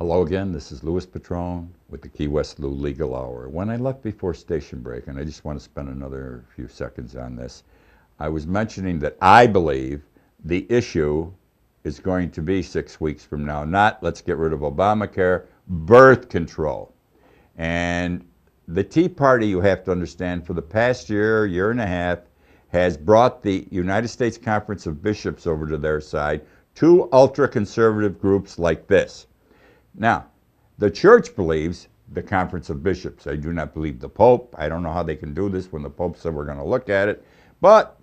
Hello again, this is Louis Patrone with the Key West Lou Legal Hour. When I left before station break, and I just want to spend another few seconds on this, I was mentioning that I believe the issue is going to be 6 weeks from now, not let's get rid of Obamacare, birth control. And the Tea Party, you have to understand, for the past year, year and a half, has brought the United States Conference of Bishops over to their side, two ultra-conservative groups like this. Now, the church believes the Conference of Bishops. They do not believe the Pope. I don't know how they can do this when the Pope said we're going to look at it. But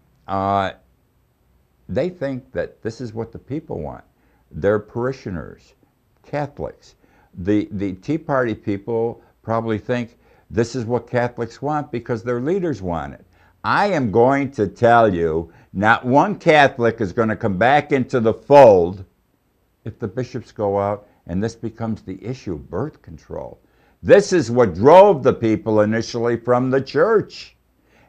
they think that this is what the people want. Their parishioners, Catholics. The Tea Party people probably think this is what Catholics want because their leaders want it. I am going to tell you, not one Catholic is going to come back into the fold if the bishops go out and this becomes the issue, birth control. This is what drove the people initially from the church.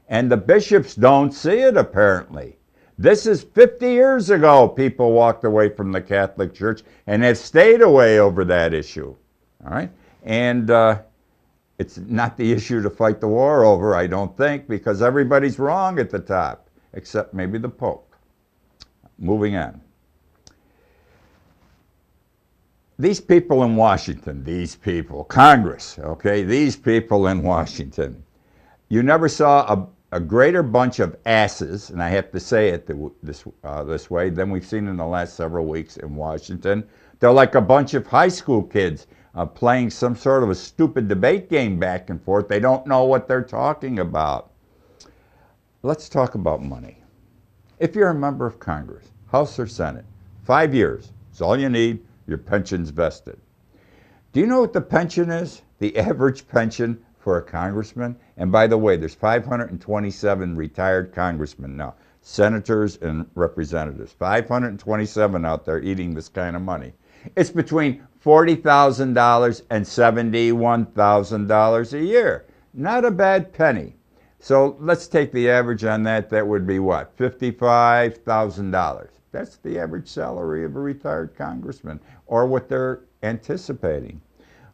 And the bishops don't see it, apparently. This is 50 years ago people walked away from the Catholic Church and have stayed away over that issue. All right? And it's not the issue to fight the war over, I don't think, because everybody's wrong at the top, except maybe the Pope. Moving on. These people in Washington, these people, Congress, okay, these people in Washington, you never saw a greater bunch of asses, and I have to say it this way, than we've seen in the last several weeks in Washington. They're like a bunch of high school kids playing some sort of a stupid debate game back and forth. They don't know what they're talking about. Let's talk about money. If you're a member of Congress, House or Senate, 5 years is all you need. Your pension's vested. Do you know what the pension is? The average pension for a congressman? And by the way, there's 527 retired congressmen now, senators and representatives. 527 out there eating this kind of money. It's between $40,000 and $71,000 a year. Not a bad penny. So let's take the average on that. That would be what? $55,000. That's the average salary of a retired congressman, or what they're anticipating.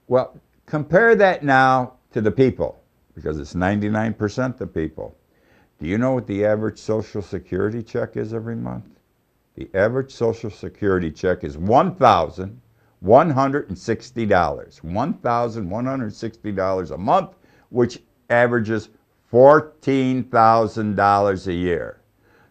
Well, compare that now to the people, because it's 99% the people. Do you know what the average Social Security check is every month? The average Social Security check is $1,160. $1,160 a month, which averages $14,000 a year.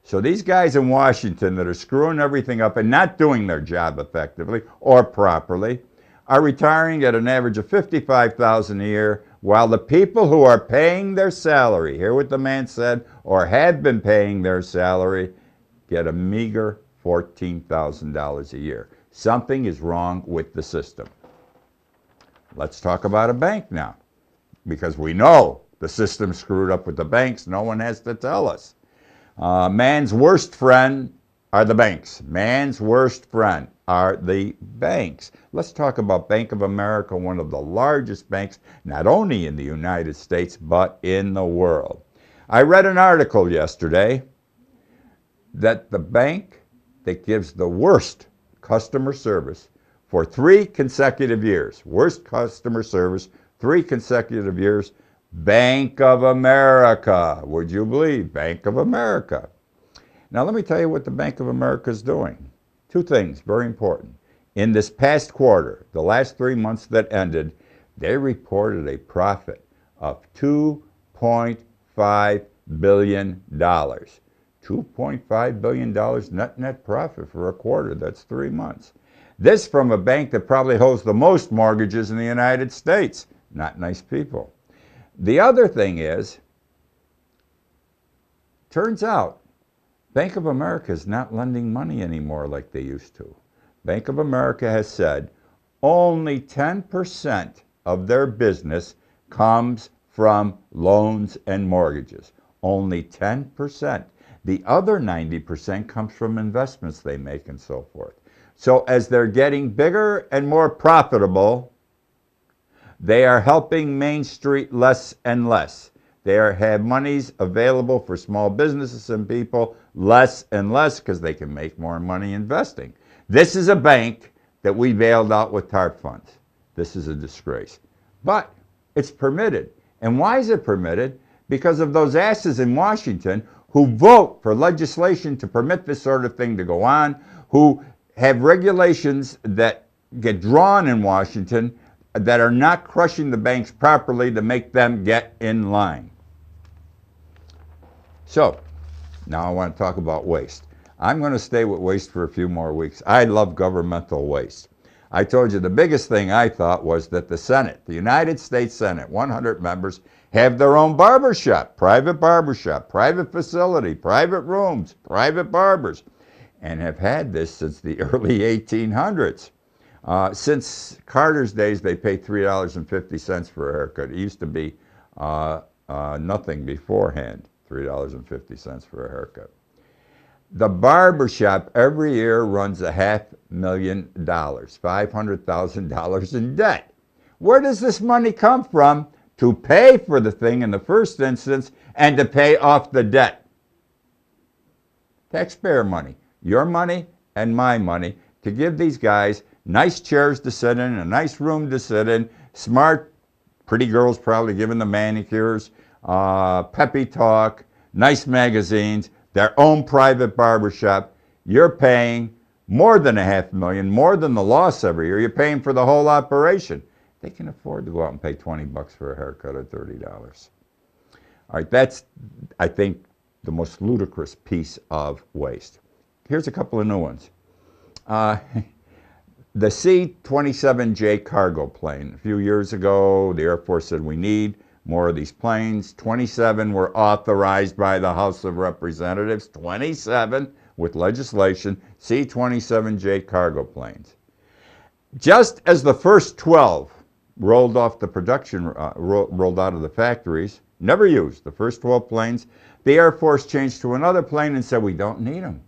So these guys in Washington that are screwing everything up and not doing their job effectively or properly are retiring at an average of $55,000 a year, while the people who are paying their salary, hear what the man said, or have been paying their salary, get a meager $14,000 a year. Something is wrong with the system. Let's talk about a bank now, because we know the system screwed up with the banks. No one has to tell us. Man's worst friend are the banks. Man's worst friend are the banks. Let's talk about Bank of America, one of the largest banks, not only in the United States, but in the world. I read an article yesterday that the bank that gives the worst customer service for 3 consecutive years, worst customer service, 3 consecutive years, Bank of America. Would you believe? Bank of America. Now let me tell you what the Bank of America is doing. 2 things, very important. In this past quarter, the last 3 months that ended, they reported a profit of $2.5 billion. $2.5 billion net profit for a quarter. That's 3 months. This from a bank that probably holds the most mortgages in the United States. Not nice people. The other thing is, turns out, Bank of America is not lending money anymore like they used to. Bank of America has said only 10% of their business comes from loans and mortgages. Only 10%. The other 90% comes from investments they make and so forth. So as they're getting bigger and more profitable, they are helping Main Street less and less. They have monies available for small businesses and people less and less because they can make more money investing. This is a bank that we bailed out with TARP funds. This is a disgrace. But it's permitted. And why is it permitted? Because of those asses in Washington who vote for legislation to permit this sort of thing to go on, who have regulations that get drawn in Washington that are not crushing the banks properly to make them get in line. So, now I want to talk about waste. I'm going to stay with waste for a few more weeks. I love governmental waste. I told you the biggest thing I thought was that the Senate, the United States Senate, 100 members, have their own barbershop, private facility, private rooms, private barbers, and have had this since the early 1800s. Since Carter's days, they pay $3.50 for a haircut. It used to be nothing beforehand, $3.50 for a haircut. The barbershop every year runs $500,000, $500,000 in debt. Where does this money come from to pay for the thing in the first instance and to pay off the debt? Taxpayer money, your money and my money, to give these guys nice chairs to sit in, a nice room to sit in, smart, pretty girls probably giving the manicures, peppy talk, nice magazines, their own private barbershop. You're paying more than $500,000, more than the loss every year. You're paying for the whole operation. They can afford to go out and pay $20 for a haircut or $30. All right, that's, I think, the most ludicrous piece of waste. Here's a couple of new ones. The C-27J cargo plane. A few years ago, the Air Force said we need more of these planes. 27 were authorized by the House of Representatives. 27 with legislation, C-27J cargo planes. Just as the first 12 rolled off the production, rolled out of the factories, never used, the first 12 planes, the Air Force changed to another plane and said, we don't need them.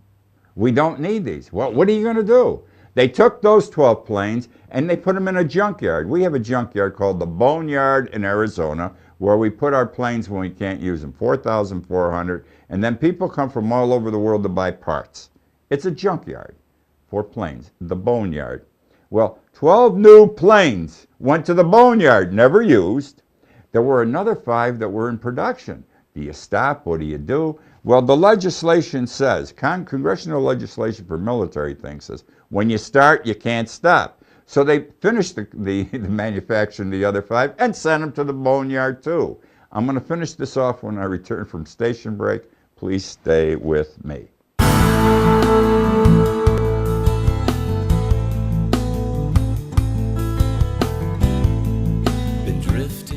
We don't need these. Well, what are you going to do? They took those 12 planes and they put them in a junkyard. We have a junkyard called the Boneyard in Arizona where we put our planes when we can't use them, 4,400, and then people come from all over the world to buy parts. It's a junkyard for planes, the Boneyard. Well, 12 new planes went to the Boneyard, never used. There were another 5 that were in production. Do you stop? What do you do? Well, the legislation says, congressional legislation for military things says, when you start, you can't stop. So they finished the manufacturing of the other 5 and sent them to the Boneyard too. I'm going to finish this off when I return from station break. Please stay with me. Been drifting